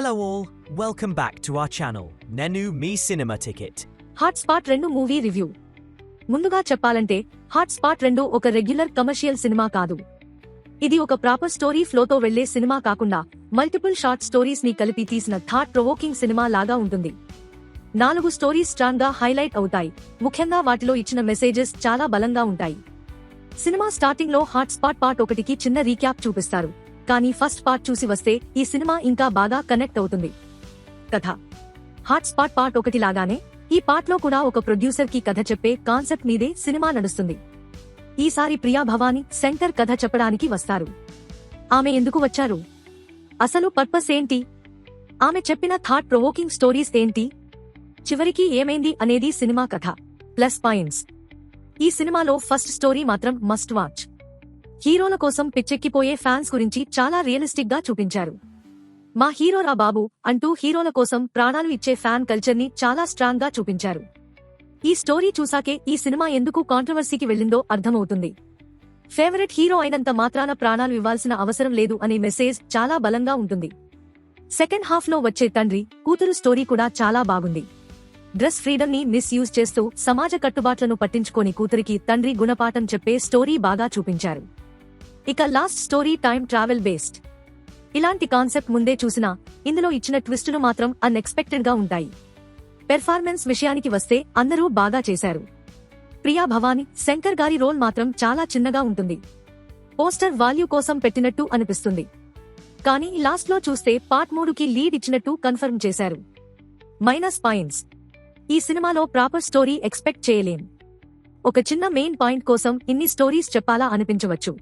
Hello all, welcome back to our channel, Nenu Me Cinema Ticket. Hot spot 2 movie review. ముందుగా చెప్పాలంటే hot spot 2 ఒక regular commercial cinema కాదు. ఇది ఒక proper story ఫ్లోతో వెళ్లే cinema కాకుండా మల్టిపుల్ షార్ట్ స్టోరీస్ ని కలిపి తీసిన థాట్ ప్రొవోకింగ్ సినిమా లాగా ఉంటుంది. 4 స్టోరీస్ స్ట్రాంగ్ గా హైలైట్ అవుతాయి, ముఖ్యంగా వాటిలో ఇచ్చిన మెసేజెస్ చాలా బలంగా ఉంటాయి. సినిమా స్టార్టింగ్ లో హాట్ స్పాట్ పార్ట్ 1కి చిన్న రీక్యాప్ చూపిస్తారు, కానీ ఫస్ట్ పార్ట్ చూసి వస్తే ఈ సినిమా ఇంకా బాగా కనెక్ట్ అవుతుంది. కథ హాట్ స్పాట్ పార్ట్ 1 లాగానే ఈ పార్ట్ లో కూడా ఒక ప్రొడ్యూసర్ కి కథ చెప్పే కాన్సెప్ట్ మీదే సినిమా నడుస్తుంది. ఈసారి ప్రియా భవాని సెంటర్ కథ చెప్పడానికి వస్తారు. ఆమె ఎందుకు వచ్చారు, అసలు పర్పస్ ఏంటి, ఆమె చెప్పిన థాట్ ప్రొవోకింగ్ స్టోరీస్ ఏంటి, చివరికి ఏమైంది అనేది సినిమా కథ ప్లస్ పాయింట్స్. ఈ సినిమాలో ఫస్ట్ స్టోరీ మాత్రం మస్ట్ వాచ్. హీరోల కోసం పిచ్చెక్కిపోయే ఫ్యాన్స్ గురించి చాలా రియలిస్టిక్ గా చూపించారు. మా హీరోరా బాబు అంటూ హీరోల కోసం ప్రాణాలు ఇచ్చే ఫ్యాన్ కల్చర్ ని చాలా స్ట్రాంగ్ గా చూపించారు. ఈ స్టోరీ చూసాకే ఈ సినిమా ఎందుకు కాంట్రవర్సీకి వెళ్ళిందో అర్థమవుతుంది. ఫేవరెట్ హీరో అయినంత మాత్రాన ప్రాణాలు ఇవ్వాల్సిన అవసరం లేదు అనే మెసేజ్ చాలా బలంగా ఉంటుంది. సెకండ్ హాఫ్ లో వచ్చే తండ్రి కూతురు స్టోరీ కూడా చాలా బాగుంది. డ్రెస్ ఫ్రీడమ్ ని మిస్ యూజ్ చేస్తూ సమాజ కట్టుబాట్లను పట్టించుకోని కూతురికి తండ్రి గుణపాఠం చెప్పే స్టోరీ బాగా చూపించారు. ఇక last story time travel based. ఇలాంటి కాన్సెప్ట్ ముందే చూసినా ఇందులో ఇచ్చిన ట్విస్టులు మాత్రం అన్ఎక్స్పెక్టెడ్ గా ఉంటాయి. పెర్ఫార్మెన్స్ విషయానికి వస్తే అందరూ బాగా చేశారు. ప్రియా భవాని శంకర్ గారి రోల్ మాత్రం చాలా చిన్నగా ఉంటుంది. పోస్టర్ వాల్యూ కోసం పెట్టినట్టు అనిపిస్తుంది, కానీ లాస్ట్ లో చూస్తే పార్ట్ 3కి లీడ్ ఇచ్చినట్టు కన్ఫర్మ్ చేశారు. Minus points. ఈ సినిమాలో ప్రాపర్ స్టోరీ ఎక్స్పెక్ట్ చేయలేం. ఒక చిన్న మెయిన్ పాయింట్ కోసం ఇన్ని స్టోరీస్ చెప్పాలా అనిపించవచ్చు.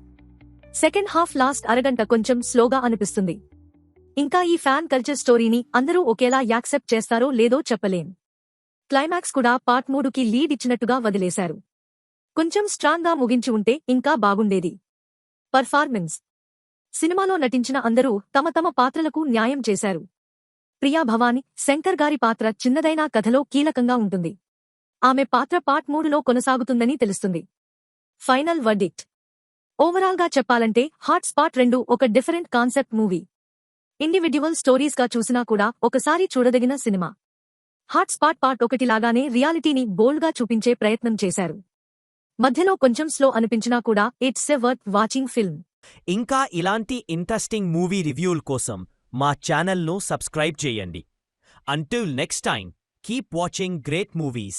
సెకండ్ హాఫ్ లాస్ట్ అరగంట కొంచెం స్లోగా అనిపిస్తుంది. ఇంకా ఈ ఫ్యాన్ కల్చర్ స్టోరీని అందరూ ఒకేలా యాక్సెప్ట్ చేస్తారో లేదో చెప్పలేం. క్లైమాక్స్ కూడా పార్ట్ 3కి లీడ్ ఇచ్చినట్టుగా వదిలేశారు. కొంచెం స్ట్రాంగ్ గా ముగించి ఉంటే ఇంకా బాగుండేది. పర్ఫార్మెన్స్. సినిమాలో నటించిన అందరూ తమ తమ పాత్రలకు న్యాయం చేశారు. ప్రియా భవాని శంకర్ గారి పాత్ర చిన్నదైనా కథలో కీలకంగా ఉంటుంది. ఆమె పాత్ర పార్ట్ 3లో కొనసాగుతుందని తెలుస్తుంది. Final verdict. ఓవరాల్ గా చెప్పాలంటే హాట్ స్పాట్ 2 ఒక different concept movie. Individual stories గా చూసినా కూడా ఒకసారి చూడదగిన సినిమా. హాట్ స్పాట్ పార్ట్ 1 లాగానే రియాలిటీని బోల్డ్ గా చూపించే ప్రయత్నం చేశారు. మధ్యలో కొంచెం స్లో అనిపించినా కూడా it's a worth watching film. ఇంకా ఇలాంటి ఇంట్రెస్టింగ్ మూవీ రివ్యూల కోసం మా ఛానల్ను సబ్స్క్రైబ్ చేయండి. Until next time, keep watching great movies.